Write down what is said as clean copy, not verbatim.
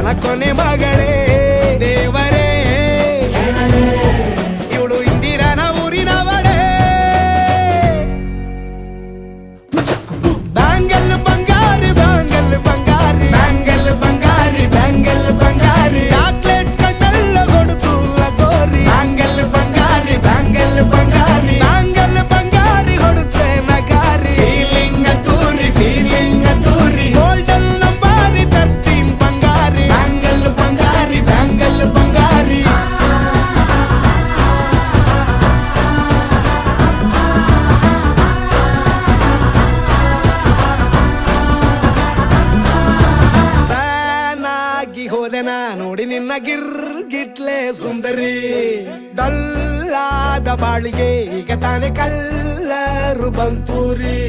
ನನ್ನ ಕೊನೆ ಮಗಳೇ ದೇವರೇ ಇವಳು ಇಂದಿರನ ಊರಿನವಳೇ ಬ್ಯಾಂಗಲ್ ಬಂಗಾರಿ ಬ್ಯಾಂಗಲ್ ಬಂಗಾರಿ ಬ್ಯಾಂಗಲ್ ಬಂಗಾರಿ ಬ್ಯಾಂಗಲ್ ಬಂಗಾರಿ ಚಾಕ್ಲೇಟ್ ಕಣ್ಣೆಲ್ಲ ಕೊಡುತ್ತು ಲಗೋರಿ ಬ್ಯಾಂಗಲ್ ಬಂಗಾರಿ ಬ್ಯಾಂಗಲ್ ಬಂಗಾರಿ ಬ್ಯಾಂಗಲ್ ಬಂಗಾರಿ ಹೊಡುತ್ತೆ ನಗಾರಿ ಫೀಲಿಂಗ್ ತೂರಿ ಗೋಲ್ಡನ್ ನಂಬಾರಿ 13 ಬಂಗಾರಿ ಬ್ಯಾಂಗಲ್ ಬಂಗಾರಿ ಬ್ಯಾಂಗಲ್ ಬಂಗಾರಿ ಹೋದೆನ ನೋಡಿ ನಿನ್ನ ಗಿಟ್ಲೆ ಸುಂದರಿ ಡಲ್ಲಾದ ಬಾಳಿಗೆ ಈಗ ತಾನೆ ಕಲ್ಲರು ಬಂತೂರಿ